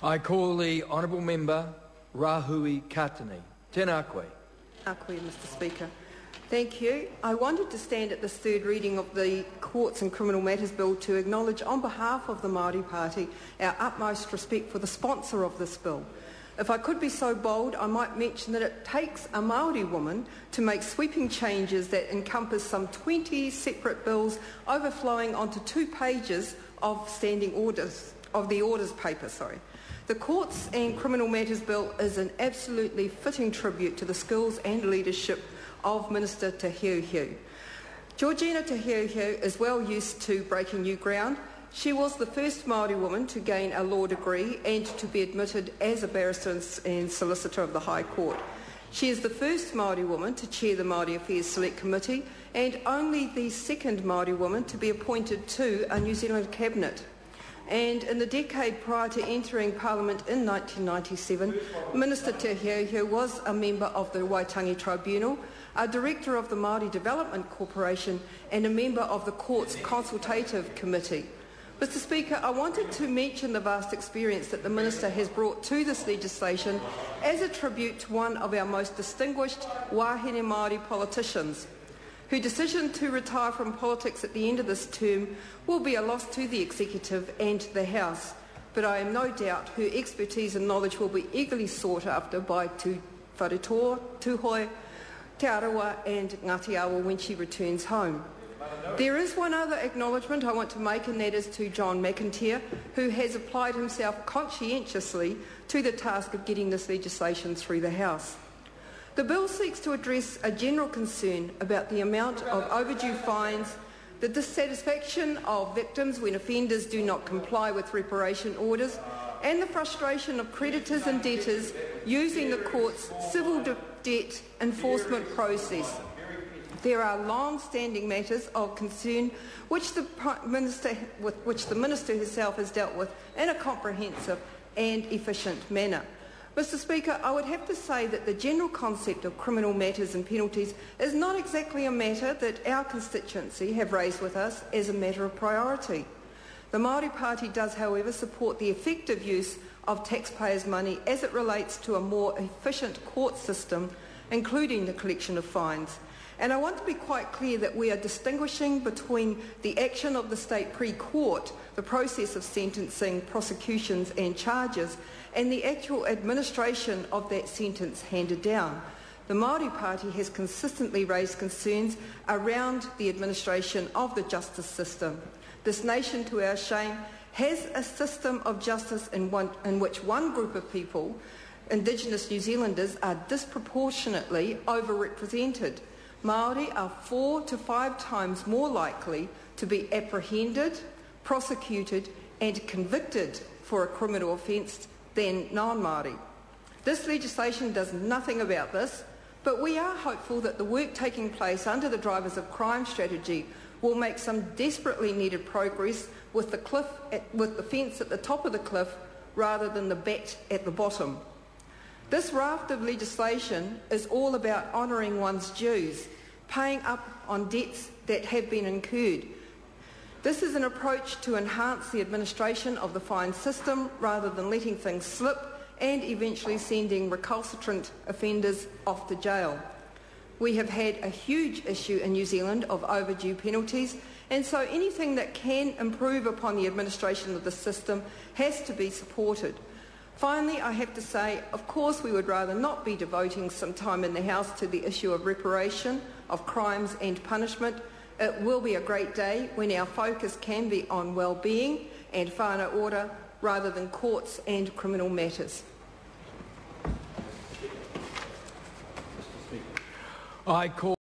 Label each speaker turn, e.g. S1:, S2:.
S1: I call the Honourable Member Rahui Katani. Tēnā koe.
S2: Tēnā koe, Mr Speaker. Thank you. I wanted to stand at this third reading of the Courts and Criminal Matters Bill to acknowledge on behalf of the Māori Party our utmost respect for the sponsor of this bill. If I could be so bold, I might mention that it takes a Māori woman to make sweeping changes that encompass some 20 separate bills overflowing onto 2 pages of standing orders, of the orders paper, The Courts and Criminal Matters Bill is an absolutely fitting tribute to the skills and leadership of Minister Te Heuheu. Georgina Te Heuheu is well used to breaking new ground. She was the first Māori woman to gain a law degree and to be admitted as a barrister and solicitor of the High Court. She is the first Māori woman to chair the Māori Affairs Select Committee and only the second Māori woman to be appointed to a New Zealand cabinet. And in the decade prior to entering Parliament in 1997, Minister Te Heuheu was a member of the Waitangi Tribunal, a director of the Māori Development Corporation and a member of the Court's Consultative Committee. Mr Speaker, I wanted to mention the vast experience that the Minister has brought to this legislation as a tribute to one of our most distinguished wahine Māori politicians, whose decision to retire from politics at the end of this term will be a loss to the Executive and the House. But I am no doubt her expertise and knowledge will be eagerly sought after by Te Wharetoa, Tūhoe, Te Arawa and Ngāti Awa when she returns home. There is one other acknowledgement I want to make, and that is to John McIntyre, who has applied himself conscientiously to the task of getting this legislation through the House. The bill seeks to address a general concern about the amount of overdue fines, the dissatisfaction of victims when offenders do not comply with reparation orders, and the frustration of creditors and debtors using the court's civil debt enforcement process. There are long-standing matters of concern which the Minister herself has dealt with in a comprehensive and efficient manner. Mr Speaker, I would have to say that the general concept of criminal matters and penalties is not exactly a matter that our constituency have raised with us as a matter of priority. The Māori Party does, however, support the effective use of taxpayers' money as it relates to a more efficient court system, including the collection of fines. And I want to be quite clear that we are distinguishing between the action of the state pre-court, the process of sentencing, prosecutions and charges, and the actual administration of that sentence handed down. The Māori Party has consistently raised concerns around the administration of the justice system. This nation, to our shame, has a system of justice in which one group of people, Indigenous New Zealanders, are disproportionately overrepresented. Māori are 4 to 5 times more likely to be apprehended, prosecuted and convicted for a criminal offence than non-Māori. This legislation does nothing about this, but we are hopeful that the work taking place under the Drivers of Crime strategy will make some desperately needed progress with the fence at the top of the cliff rather than the bat at the bottom. This raft of legislation is all about honouring one's dues, paying up on debts that have been incurred. This is an approach to enhance the administration of the fine system rather than letting things slip and eventually sending recalcitrant offenders off to jail. We have had a huge issue in New Zealand of overdue penalties, and so anything that can improve upon the administration of the system has to be supported. Finally, I have to say, of course, we would rather not be devoting some time in the House to the issue of reparation, of crimes and punishment. It will be a great day when our focus can be on well-being and whānau ora rather than courts and criminal matters.
S1: I call